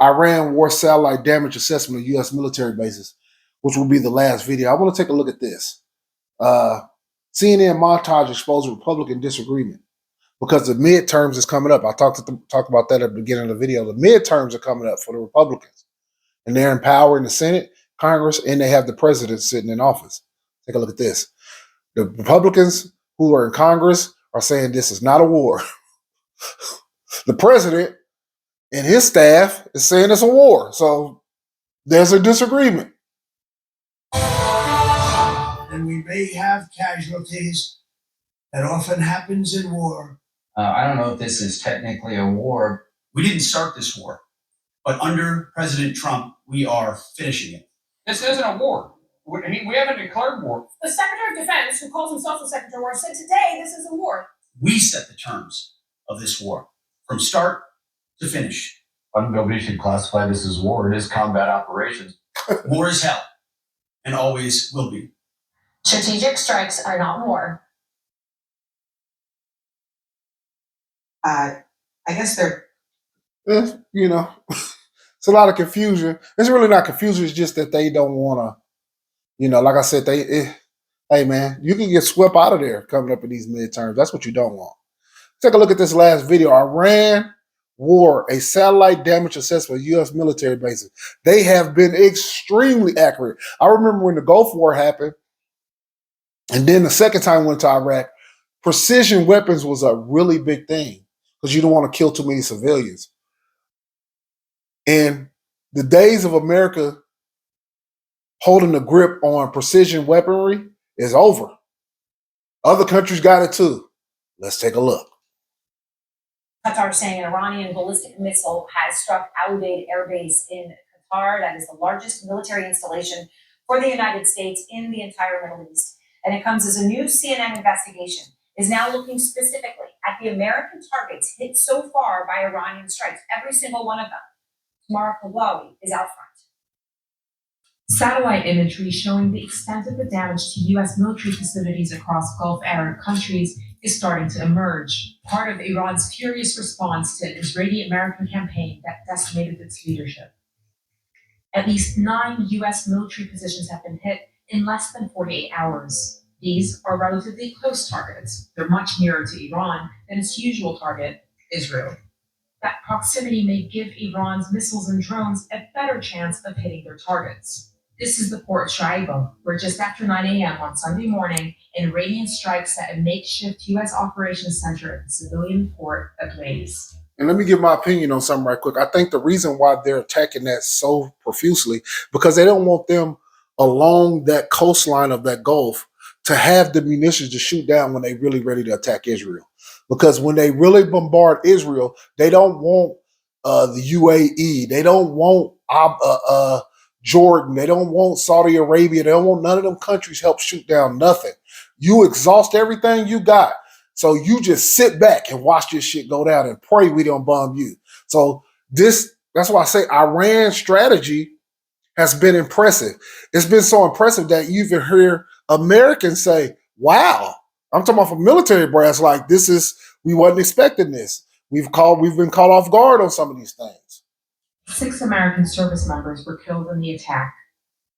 Iran war satellite damage assessment of U.S. military bases, which will be the last video, I want to take a look at this. CNN montage exposed Republican disagreement because the midterms is coming up. I talked about that at the beginning of the video. The midterms are coming up for the Republicans, and they're in power in the Senate, Congress, and they have the president sitting in office. Take a look at this. The Republicans who are in Congress are saying this is not a war. The president and his staff is saying it's a war. So there's a disagreement.
And we may have casualties. That often happens in war.
I don't know if this is technically a war. We didn't start this war, but under President Trump, we are finishing it.
This isn't a war. We haven't declared war.
The Secretary of Defense, who calls himself the Secretary of War, said today this is a war.
We set the terms of this war from start to finish.
Nobody should classify this as war. It is combat operations.
War is hell and always will be.
Strategic strikes are not war.
I guess they're.
It's a lot of confusion. It's really not confusion. It's just that they don't want to, like I said, hey, man, you can get swept out of there coming up in these midterms. That's what you don't want. Take a look at this last video. Iran war, a satellite damage assessment of U.S. military bases. They have been extremely accurate. I remember when the Gulf War happened, and then the second time we went to Iraq, precision weapons was a really big thing because you don't want to kill too many civilians. And the days of America holding the grip on precision weaponry is over. Other countries got it too. Let's take a look.
Qatar saying an Iranian ballistic missile has struck Al Udeid Air Base in Qatar. That is the largest military installation for the United States in the entire Middle East. And it comes as a new CNN investigation is now looking specifically at the American targets hit so far by Iranian strikes, every single one of them. Tamara Koglawi is out front.
Satellite imagery showing the extent of the damage to U.S. military facilities across Gulf Arab countries is starting to emerge, part of Iran's furious response to an Israeli-American campaign that decimated its leadership. At least 9 U.S. military positions have been hit in less than 48 hours. These are relatively close targets. They're much nearer to Iran than its usual target, Israel. That proximity may give Iran's missiles and drones a better chance of hitting their targets. This is the port of Shuaibah, where just after 9 a.m. on Sunday morning, an Iranian strike set a makeshift U.S. operations center at the civilian port ablaze.
And let me give my opinion on something right quick. I think the reason why they're attacking that so profusely, because they don't want them along that coastline of that Gulf to have the munitions to shoot down when they're really ready to attack Israel. Because when they really bombard Israel, they don't want the UAE. They don't want Jordan. They don't want Saudi Arabia. They don't want none of them countries help shoot down nothing. You exhaust everything you got. So you just sit back and watch this shit go down and pray we don't bomb you. So that's why I say Iran's strategy has been impressive. It's been so impressive that you even hear Americans say, wow. I'm talking about from military brass, like we wasn't expecting this. We've been caught off guard on some of these things.
6 American service members were killed in the attack.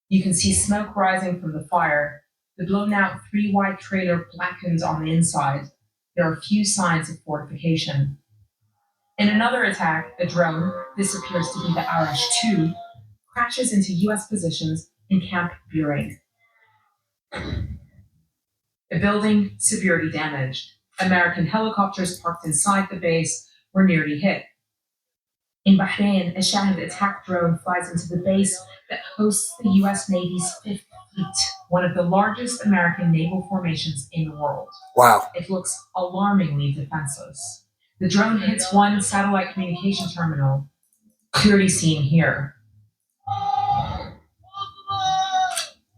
You can see smoke rising from the fire. The blown out 3-wide trailer blackens on the inside. There are few signs of fortification. In another attack, a drone, this appears to be the Arash-2, crashes into U.S. positions in Camp Buehring. The building severely damaged. American helicopters parked inside the base were nearly hit. In Bahrain, a Shahid attack drone flies into the base that hosts the U.S. Navy's 5th Fleet, one of the largest American naval formations in the world.
Wow.
It looks alarmingly defenseless. The drone hits one satellite communication terminal, clearly seen here.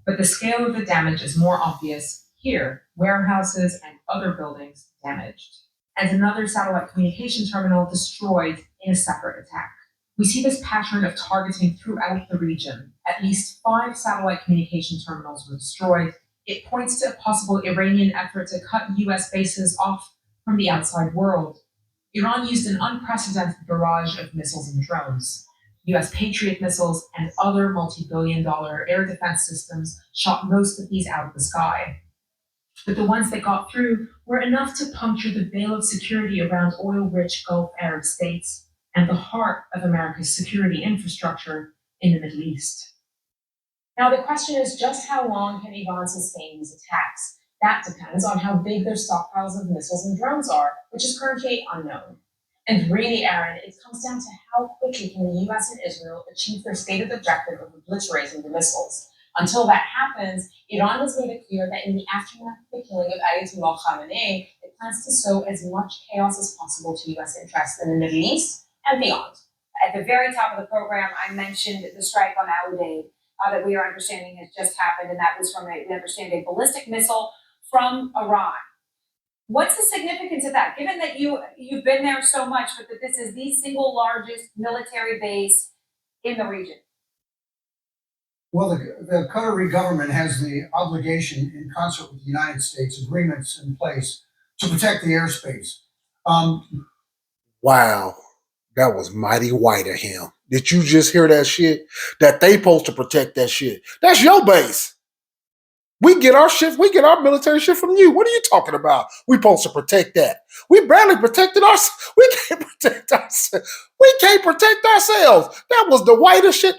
But the scale of the damage is more obvious here, warehouses and other buildings damaged, and another satellite communication terminal destroyed in a separate attack. We see this pattern of targeting throughout the region. At least 5 satellite communication terminals were destroyed. It points to a possible Iranian effort to cut US bases off from the outside world. Iran used an unprecedented barrage of missiles and drones. US Patriot missiles and other multi-billion-dollar air defense systems shot most of these out of the sky. But the ones that got through were enough to puncture the veil of security around oil-rich Gulf Arab states and the heart of America's security infrastructure in the Middle East. Now, the question is just how long can Iran sustain these attacks? That depends on how big their stockpiles of missiles and drones are, which is currently unknown. And really, Aaron, it comes down to how quickly can the US and Israel achieve their stated objective of obliterating the missiles. Until that happens, Iran has made it clear that in the aftermath of the killing of Ayatollah Khamenei, it plans to sow as much chaos as possible to US interests in the Middle East and beyond.
At the very top of the program, I mentioned the strike on Al Udeid that we are understanding has just happened, and that was from we understand a ballistic missile from Iran. What's the significance of that? Given that you've been there so much, but that this is the single largest military base in the region.
Well, the Qatari government has the obligation, in concert with the United States, agreements in place to protect the airspace.
Wow, that was mighty white of him. Did you just hear that shit? That they supposed to protect that shit. That's your base. We get our shit, we get our military shit from you. What are you talking about? We supposed to protect that. We barely protected us. We can't protect ourselves. We can't protect ourselves. That was the whitest shit.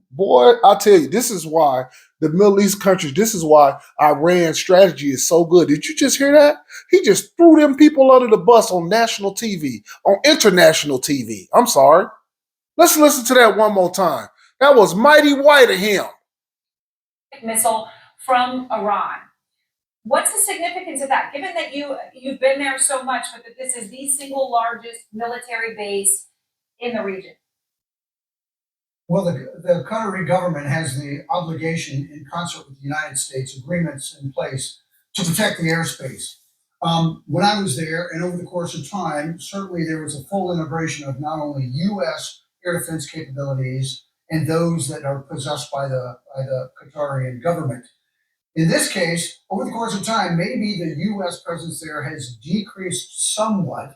Boy, I tell you, this is why the Middle East countries, this is why Iran's strategy is so good. Did you just hear that? He just threw them people under the bus on national TV, on international TV. I'm sorry. Let's listen to that one more time. That was mighty white of him.
Missile from Iran. What's the significance of that? Given that you've been there so much, but that this is the single largest military base in the region.
Well, the Qatari government has the obligation, in concert with the United States, agreements in place to protect the airspace. When I was there, and over the course of time, certainly there was a full integration of not only U.S. air defense capabilities and those that are possessed by the Qatarian government. In this case, over the course of time, maybe the U.S. presence there has decreased somewhat,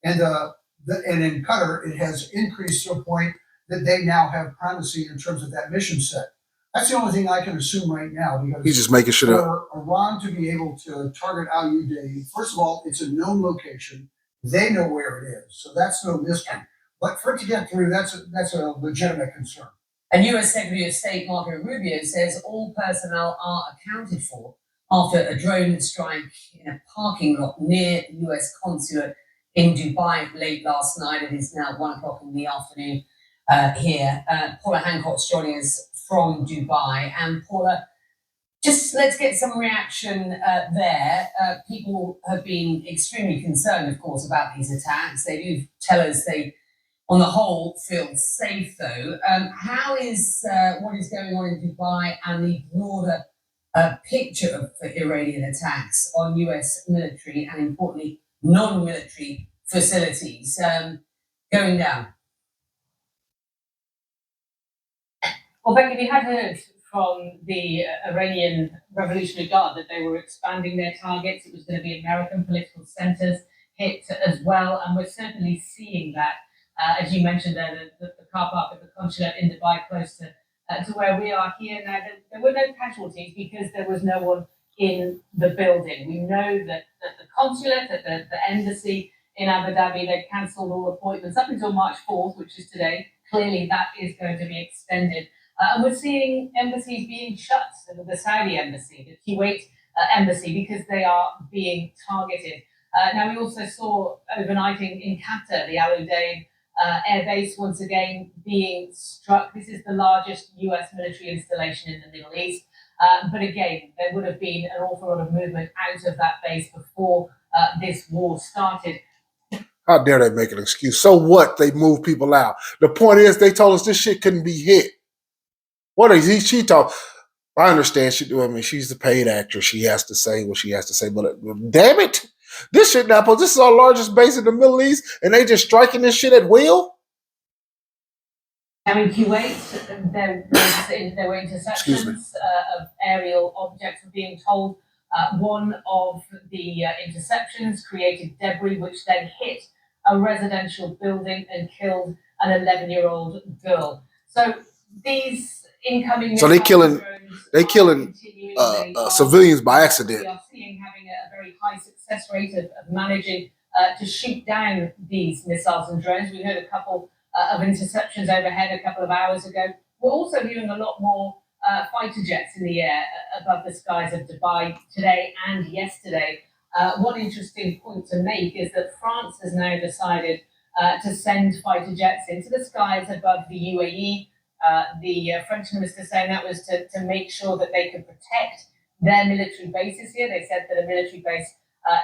and in Qatar, it has increased to a point that they now have primacy in terms of that mission set. That's the only thing I can assume right now, because
he's just making shit up.
For Iran to be able to target Al Udeid, first of all, it's a known location. They know where it is, so that's no mystery. But for it to get through, that's a legitimate concern.
And U.S. Secretary of State Marco Rubio says all personnel are accounted for after a drone strike in a parking lot near the U.S. consulate in Dubai late last night. It is now 1 o'clock in the afternoon here. Paula Hancock's joining us from Dubai. And Paula, just let's get some reaction there. People have been extremely concerned, of course, about these attacks. They do tell us they on the whole, feels safe though. How is what is going on in Dubai and the broader picture of the Iranian attacks on US military and importantly non-military facilities going down?
Well, Becky, we had heard from the Iranian Revolutionary Guard that they were expanding their targets. It was going to be American political centers hit as well, and we're certainly seeing that. As you mentioned there, the car park at the consulate in Dubai, close to where we are here now, there were no casualties because there was no one in the building. We know that the consulate, at the embassy in Abu Dhabi, they cancelled all appointments up until March 4th, which is today. Clearly, that is going to be extended. And we're seeing embassies being shut, the Saudi embassy, the Kuwait embassy, because they are being targeted. Now, we also saw overnight in Qatar, the Al Udeid air base once again being struck. This is the largest US military installation in the Middle East. But again, there would have been an awful lot of movement out of that base before this war started.
How dare they make an excuse? So what? They move people out. The point is, they told us this shit couldn't be hit. What is he? She talk. I understand. She's the paid actress. She has to say what she has to say. But damn it, this shit now. This is our largest base in the Middle East, and they just striking this shit at will.
Now in Kuwait, there were interceptions of aerial objects. We're being told one of the interceptions created debris, which then hit a residential building and killed an 11-year-old girl. So these incoming.
So they killing civilians by accident.
We are seeing having a very high success rate of managing to shoot down these missiles and drones. We heard a couple of interceptions overhead a couple of hours ago. We're also hearing a lot more fighter jets in the air above the skies of Dubai today and yesterday. One interesting point to make is that France has now decided to send fighter jets into the skies above the UAE. The French minister saying that was to make sure that they could protect their military bases here. They said that a military base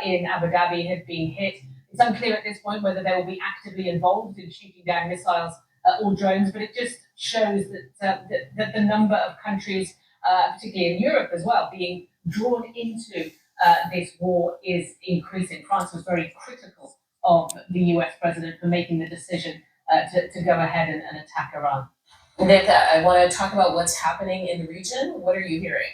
in Abu Dhabi had been hit. It's unclear at this point whether they will be actively involved in shooting down missiles or drones, but it just shows that the number of countries, particularly in Europe as well, being drawn into this war is increasing. France was very critical of the US president for making the decision to go ahead and attack Iran.
Nick, I want to talk about what's happening in the region. What are you hearing?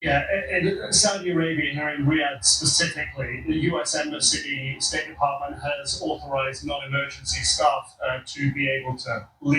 Yeah, in Saudi Arabia, here in Riyadh specifically, the US Embassy State Department has authorized non-emergency staff to be able to leave